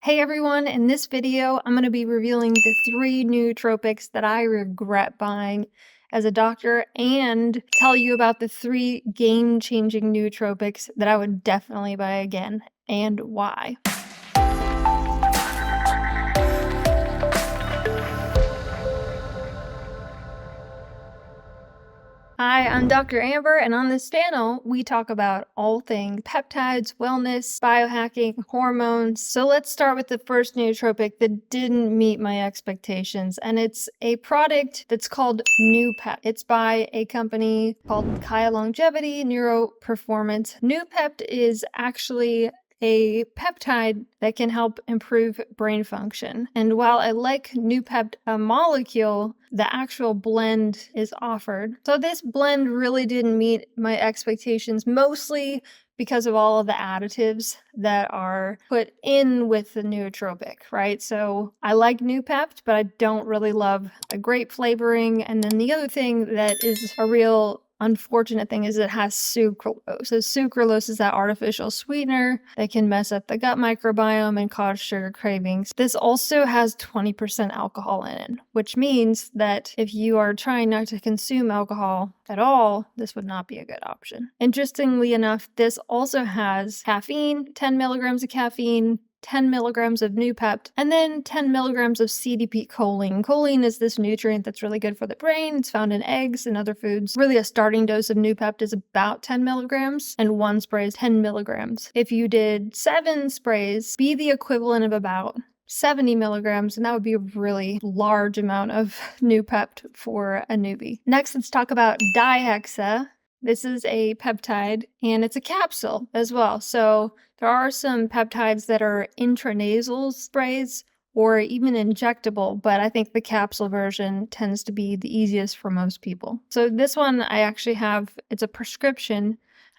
Hey everyone, in this video, I'm going to be revealing the 3 nootropics that I regret buying as a doctor and tell you about the 3 game-changing nootropics that I would definitely buy again and why. Hi, I'm Dr. Amber, and on this channel, we talk about all things peptides, wellness, biohacking, hormones. So let's start with the first nootropic that didn't meet my expectations, and it's a product that's called Noopept. It's by a company called Kaya Longevity Neuroperformance. Noopept is actually a peptide that can help improve brain function. And while I like Noopept, a molecule, the actual blend is offered. So this blend really didn't meet my expectations, mostly because of all of the additives that are put in with the nootropic, right? So I like Noopept, but I don't really love the grape flavoring. And then the other thing that is a real unfortunate thing is it has sucralose. So sucralose is that artificial sweetener that can mess up the gut microbiome and cause sugar cravings. This also has 20% alcohol in it, which means that if you are trying not to consume alcohol at all, this would not be a good option. Interestingly enough, this also has caffeine, 10 milligrams of caffeine, 10 milligrams of Noopept, and then 10 milligrams of CDP choline. Choline is this nutrient that's really good for the brain. It's found in eggs and other foods. Really, a starting dose of Noopept is about 10 milligrams, and 1 spray is 10 milligrams. If you did 7 sprays, be the equivalent of about 70 milligrams, and that would be a really large amount of Noopept for a newbie. Next, let's talk about Dihexa. This is a peptide, and it's a capsule as well. So there are some peptides that are intranasal sprays or even injectable, but I think the capsule version tends to be the easiest for most people. So this one I actually have, it's a prescription,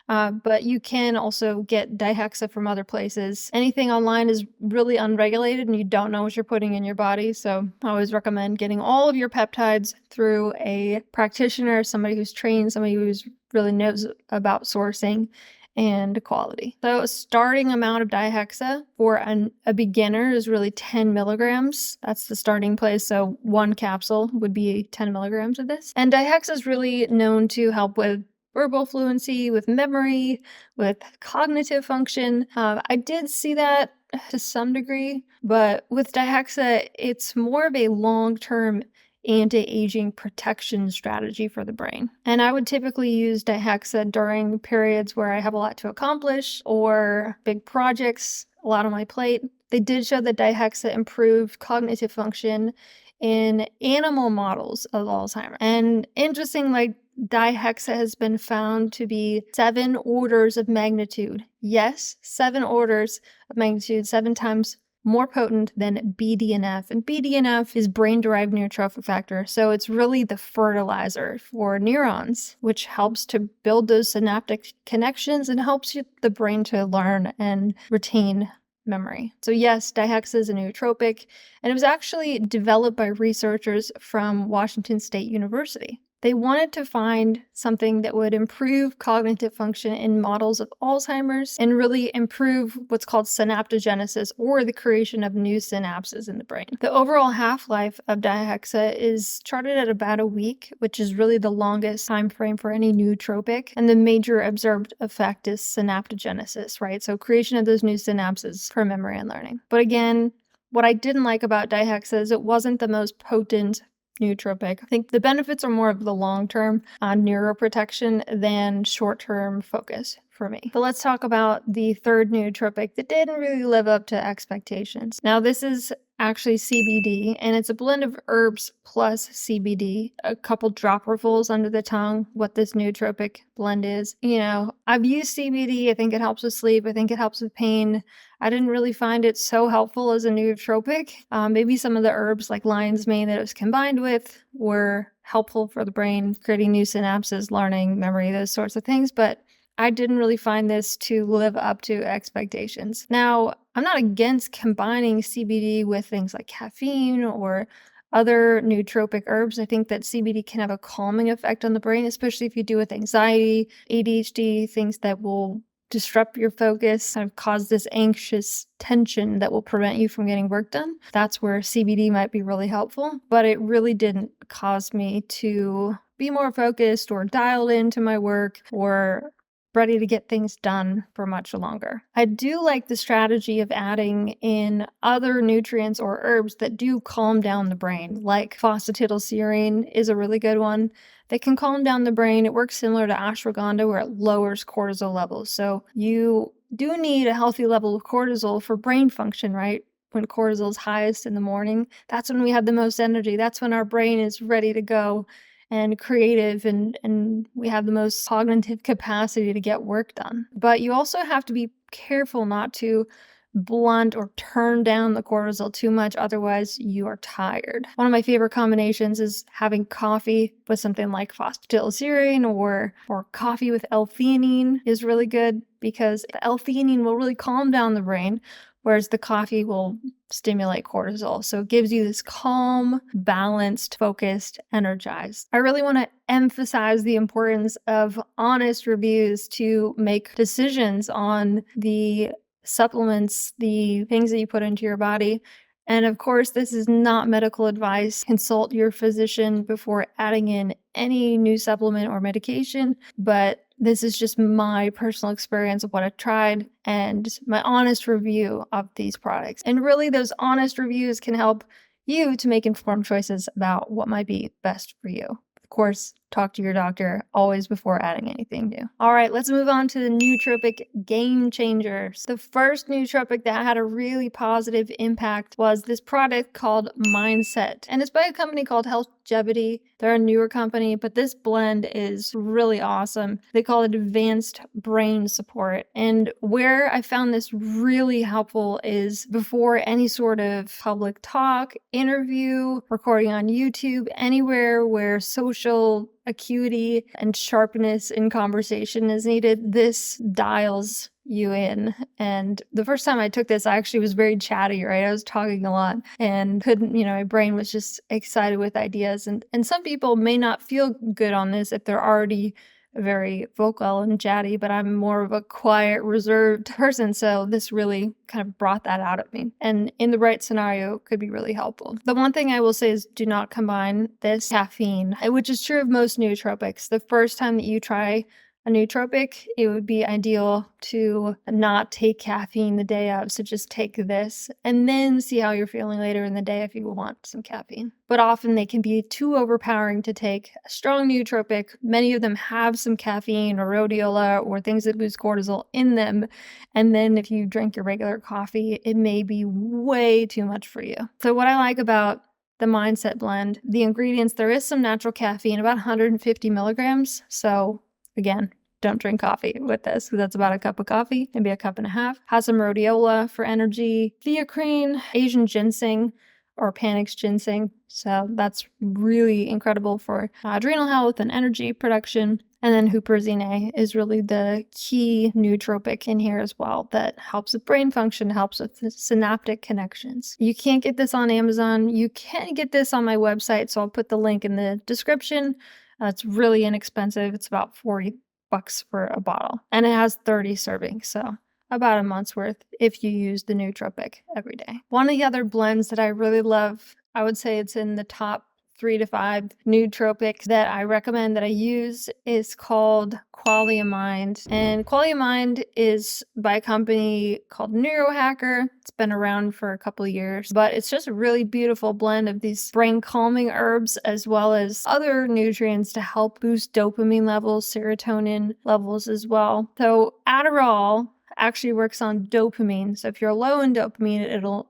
but you can also get Dihexa from other places. Anything online is really unregulated and you don't know what you're putting in your body. So I always recommend getting all of your peptides through a practitioner, somebody who's trained, somebody who's really knows about sourcing and quality. So a starting amount of Dihexa for a beginner is really 10 milligrams. That's the starting place. So 1 capsule would be 10 milligrams of this. And Dihexa is really known to help with verbal fluency, with memory, with cognitive function. I did see that to some degree, but with Dihexa, it's more of a long-term anti-aging protection strategy for the brain. And I would typically use Dihexa during periods where I have a lot to accomplish or big projects, a lot on my plate. They did show that Dihexa improved cognitive function in animal models of Alzheimer's. And interesting, like Dihexa has been found to be 7 orders of magnitude. Yes, 7 orders of magnitude, 7 times more potent than BDNF. And BDNF is brain-derived neurotrophic factor. So it's really the fertilizer for neurons, which helps to build those synaptic connections and helps the brain to learn and retain memory. So yes, Dihexa is a nootropic, and it was actually developed by researchers from Washington State University. They wanted to find something that would improve cognitive function in models of Alzheimer's and really improve what's called synaptogenesis, or the creation of new synapses in the brain. The overall half-life of Dihexa is charted at about a week, which is really the longest time frame for any nootropic. And the major observed effect is synaptogenesis, right? So creation of those new synapses for memory and learning. But again, what I didn't like about Dihexa is it wasn't the most potent nootropic. I think the benefits are more of the long-term neuroprotection than short-term focus for me. But let's talk about the third nootropic that didn't really live up to expectations. Now, this is actually CBD, and it's a blend of herbs plus CBD. A couple dropperfuls under the tongue, what this nootropic blend is. You know, I've used CBD. I think it helps with sleep. I think it helps with pain. I didn't really find it so helpful as a nootropic. Maybe some of the herbs like lion's mane that it was combined with were helpful for the brain, creating new synapses, learning, memory, those sorts of things. But I didn't really find this to live up to expectations. Now, I'm not against combining CBD with things like caffeine or other nootropic herbs. I think that CBD can have a calming effect on the brain, especially if you do with anxiety, ADHD, things that will disrupt your focus, kind of cause this anxious tension that will prevent you from getting work done, that's where CBD might be really helpful. But it really didn't cause me to be more focused or dialed into my work or ready to get things done for much longer. I do like the strategy of adding in other nutrients or herbs that do calm down the brain, like phosphatidylserine is a really good one that can calm down the brain. It works similar to ashwagandha where it lowers cortisol levels. So you do need a healthy level of cortisol for brain function, right? When cortisol is highest in the morning, that's when we have the most energy. That's when our brain is ready to go and creative and we have the most cognitive capacity to get work done. But you also have to be careful not to blunt or turn down the cortisol too much, otherwise you are tired. One of my favorite combinations is having coffee with something like phosphatidylserine or coffee with L-theanine is really good because the L-theanine will really calm down the brain, whereas the coffee will stimulate cortisol. So it gives you this calm, balanced, focused, energized. I really want to emphasize the importance of honest reviews to make decisions on the supplements, the things that you put into your body. And of course, this is not medical advice. Consult your physician before adding in any new supplement or medication, but this is just my personal experience of what I've tried and my honest review of these products. And really, those honest reviews can help you to make informed choices about what might be best for you. Of course, talk to your doctor always before adding anything new. All right, let's move on to the nootropic game changers. The first nootropic that had a really positive impact was this product called Mindset. And it's by a company called Healthgevity. They're a newer company, but this blend is really awesome. They call it Advanced Brain Support. And where I found this really helpful is before any sort of public talk, interview, recording on YouTube, anywhere where social acuity and sharpness in conversation is needed, this dials you in. And the first time I took this, I actually was very chatty, right? I was talking a lot and couldn't, my brain was just excited with ideas. And some people may not feel good on this if they're already very vocal and chatty, but I'm more of a quiet, reserved person. So this really kind of brought that out of me. And in the right scenario, could be really helpful. The one thing I will say is do not combine this caffeine, which is true of most nootropics. The first time that you try a nootropic, it would be ideal to not take caffeine the day of. So just take this and then see how you're feeling later in the day if you want some caffeine. But often they can be too overpowering to take a strong nootropic. Many of them have some caffeine or rhodiola or things that boost cortisol in them. And then if you drink your regular coffee, it may be way too much for you. So what I like about the Mindset blend, the ingredients, there is some natural caffeine, about 150 milligrams. So again, don't drink coffee with this because that's about a cup of coffee, maybe a cup and a half. Has some rhodiola for energy, theocrine, Asian ginseng, or Panax ginseng. So that's really incredible for adrenal health and energy production. And then huperzine is really the key nootropic in here as well that helps with brain function, helps with the synaptic connections. You can't get this on Amazon. You can get this on my website, so I'll put the link in the description. It's really inexpensive. It's about $40 for a bottle. And it has 30 servings, so about a month's worth if you use the nootropic every day. One of the other blends that I really love, I would say it's in the top 3 to 5 nootropics that I recommend that I use is called Qualia Mind. And Qualia Mind is by a company called Neurohacker. It's been around for a couple of years, but it's just a really beautiful blend of these brain calming herbs as well as other nutrients to help boost dopamine levels, serotonin levels as well. So Adderall actually works on dopamine. So if you're low in dopamine, it'll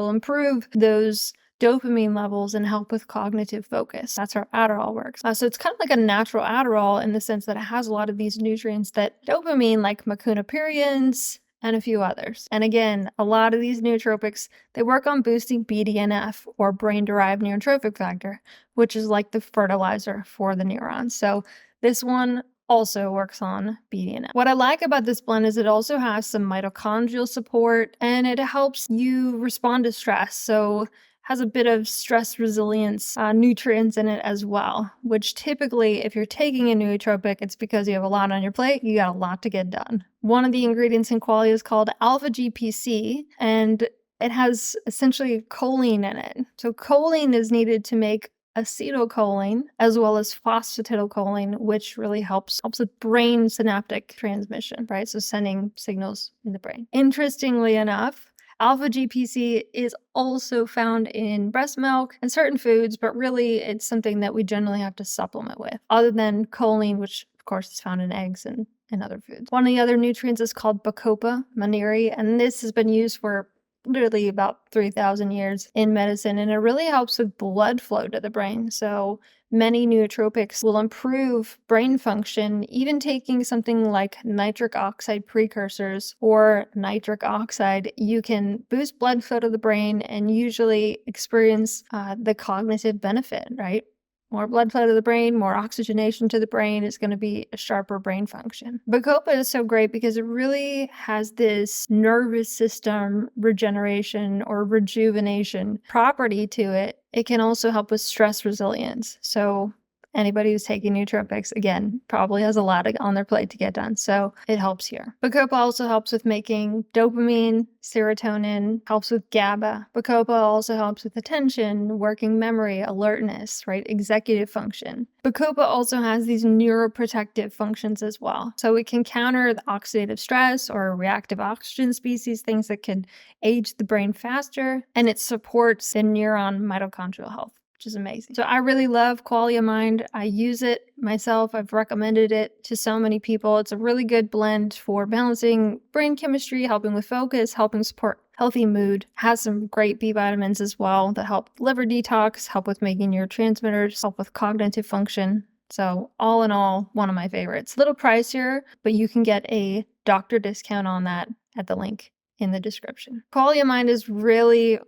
improve those dopamine levels and help with cognitive focus. That's how Adderall works. So it's kind of like a natural Adderall in the sense that it has a lot of these nutrients that dopamine, like macunapirians and a few others. And again, a lot of these nootropics, they work on boosting BDNF or brain-derived neurotrophic factor, which is like the fertilizer for the neurons. So this one also works on BDNF. What I like about this blend is it also has some mitochondrial support and it helps you respond to stress. So has a bit of stress resilience nutrients in it as well, which typically, if you're taking a nootropic, it's because you have a lot on your plate, you got a lot to get done. One of the ingredients in Qualia is called alpha GPC, and it has essentially choline in it. So choline is needed to make acetylcholine as well as phosphatidylcholine, which really helps with brain synaptic transmission, right? So sending signals in the brain. Interestingly enough, alpha GPC is also found in breast milk and certain foods, but really it's something that we generally have to supplement with, other than choline, which of course is found in eggs and other foods. One of the other nutrients is called Bacopa monnieri, and this has been used for literally about 3,000 years in medicine, and it really helps with blood flow to the brain. So many nootropics will improve brain function, even taking something like nitric oxide precursors or nitric oxide. You can boost blood flow to the brain and usually experience the cognitive benefit, right? More blood flow to the brain, more oxygenation to the brain is going to be a sharper brain function. Bacopa is so great because it really has this nervous system regeneration or rejuvenation property to it. It can also help with stress resilience. So anybody who's taking nootropics, again, probably has a lot on their plate to get done. So it helps here. Bacopa also helps with making dopamine, serotonin, helps with GABA. Bacopa also helps with attention, working memory, alertness, right? Executive function. Bacopa also has these neuroprotective functions as well. So it can counter the oxidative stress or reactive oxygen species, things that can age the brain faster, and it supports the neuron mitochondrial health, which is amazing. So I really love Qualia Mind. I use it myself. I've recommended it to so many people. It's a really good blend for balancing brain chemistry, helping with focus, helping support healthy mood. Has some great B vitamins as well that help liver detox, help with making neurotransmitters, help with cognitive function. So all in all, one of my favorites. A little pricier, but you can get a doctor discount on that at the link in the description. Qualia Mind is really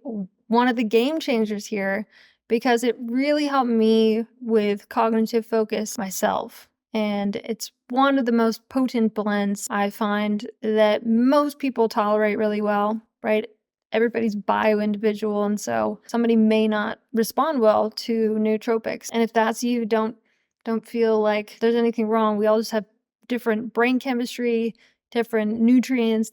one of the game changers here, because it really helped me with cognitive focus myself. And it's one of the most potent blends I find that most people tolerate really well, right? Everybody's bio-individual, and so somebody may not respond well to nootropics. And if that's you, don't feel like there's anything wrong. We all just have different brain chemistry, different nutrients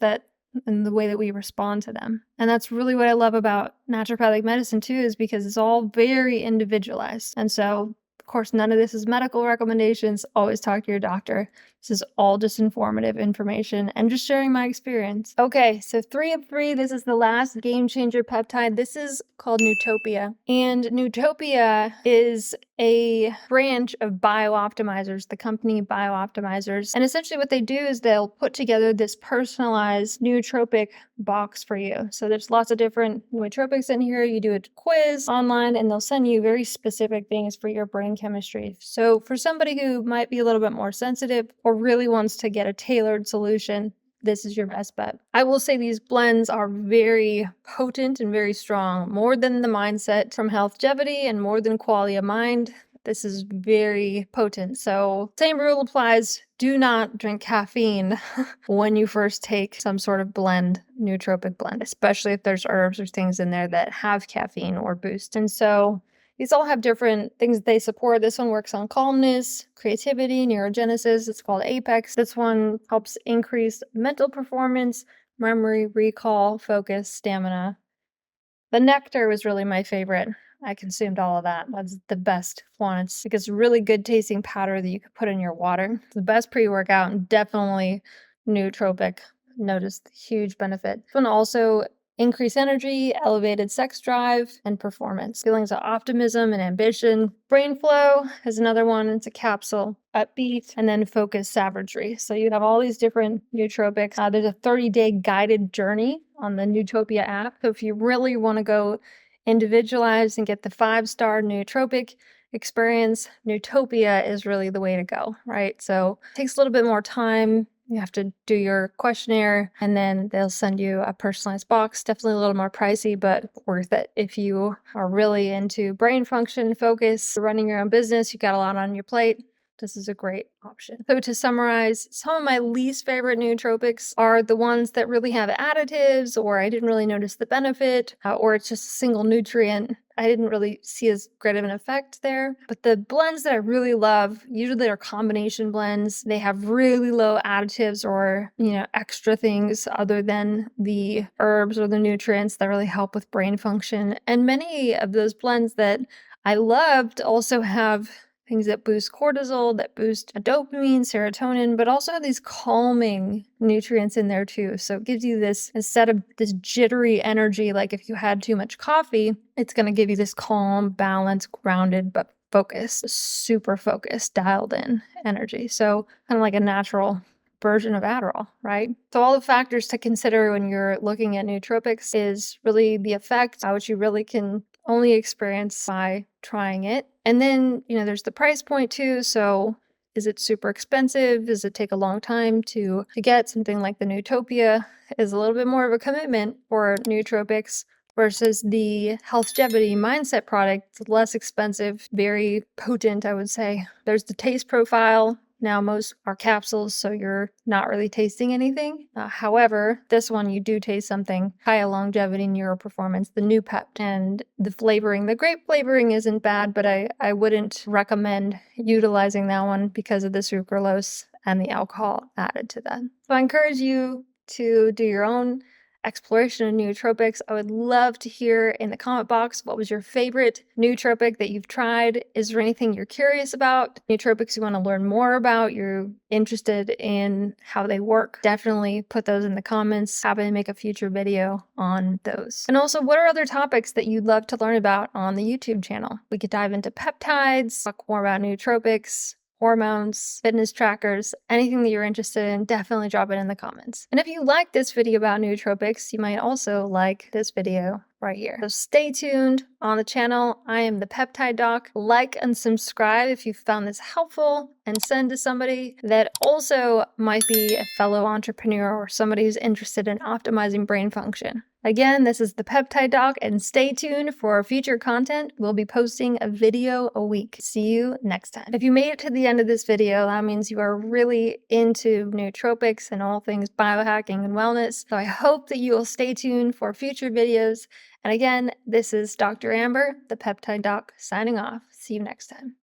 and the way that we respond to them. And that's really what I love about naturopathic medicine too, is because it's all very individualized. And so, of course, none of this is medical recommendations. Always talk to your doctor. This is all just informative information and just sharing my experience. Okay, so 3 of 3. This is the last game changer peptide. This is called Nootopia. And Nootopia is a branch of BioOptimizers, the company BioOptimizers. And essentially what they do is they'll put together this personalized nootropic box for you. So there's lots of different nootropics in here. You do a quiz online and they'll send you very specific things for your brain chemistry. So for somebody who might be a little bit more sensitive or really wants to get a tailored solution, this is your best bet. I will say these blends are very potent and very strong, more than the Mindset from Healthgevity and more than Qualia Mind. This is very potent. So same rule applies. Do not drink caffeine when you first take some sort of blend, nootropic blend, especially if there's herbs or things in there that have caffeine or boost. And so these all have different things that they support. This one works on calmness, creativity, neurogenesis. It's called Apex. This one helps increase mental performance, memory, recall, focus, stamina. The nectar was really my favorite. I consumed all of that. That's the best one. It's like it's really good tasting powder that you could put in your water. It's the best pre-workout and definitely nootropic. Noticed the huge benefit. This one also increase energy, elevated sex drive, and performance. Feelings of optimism and ambition. Brain flow is another one. It's a capsule. Upbeat, and then focus savagery. So you have all these different nootropics. There's a 30-day guided journey on the Nootopia app. So if you really want to go individualized and get the 5-star nootropic experience, Nootopia is really the way to go, right? So it takes a little bit more time. You have to do your questionnaire and then they'll send you a personalized box. Definitely a little more pricey, but worth it if you are really into brain function, focus, running your own business, you got a lot on your plate. this is a great option. So to summarize, some of my least favorite nootropics are the ones that really have additives, or I didn't really notice the benefit, or it's just a single nutrient. I didn't really see as great of an effect there. But the blends that I really love, usually they're combination blends. They have really low additives or, extra things other than the herbs or the nutrients that really help with brain function. And many of those blends that I loved also have things that boost cortisol, that boost dopamine, serotonin, but also have these calming nutrients in there too. So it gives you this, instead of this jittery energy, like if you had too much coffee, it's going to give you this calm, balanced, grounded, but focused, super focused, dialed in energy. So kind of like a natural version of Adderall, right? So all the factors to consider when you're looking at nootropics is really the effect, which you really can only experience by trying it. And then, there's the price point too. So is it super expensive? Does it take a long time to get? Something like the Nootopia is a little bit more of a commitment for nootropics versus the Healthgevity Mindset product. It's less expensive, very potent, I would say. There's the taste profile. Now, most are capsules, so you're not really tasting anything. However, this one, you do taste something. High longevity, neuroperformance, the Noopept, and the flavoring. The grape flavoring isn't bad, but I wouldn't recommend utilizing that one because of the sucralose and the alcohol added to that. So I encourage you to do your own exploration of nootropics. I would love to hear in the comment box, what was your favorite nootropic that you've tried? Is there anything you're curious about? Nootropics you want to learn more about? You're interested in how they work? Definitely put those in the comments. Happy to make a future video on those. And also, what are other topics that you'd love to learn about on the YouTube channel? We could dive into peptides, talk more about nootropics, hormones, fitness trackers, anything that you're interested in, definitely drop it in the comments. And if you like this video about nootropics, you might also like this video right here. So stay tuned on the channel. I am the Peptide Doc. Like and subscribe if you found this helpful, and send to somebody that also might be a fellow entrepreneur or somebody who's interested in optimizing brain function. Again, this is the Peptide Doc, and stay tuned for future content. We'll be posting a video a week. See you next time. If you made it to the end of this video, that means you are really into nootropics and all things biohacking and wellness. So I hope that you will stay tuned for future videos. And again, this is Dr. Amber, the Peptide Doc, signing off. See you next time.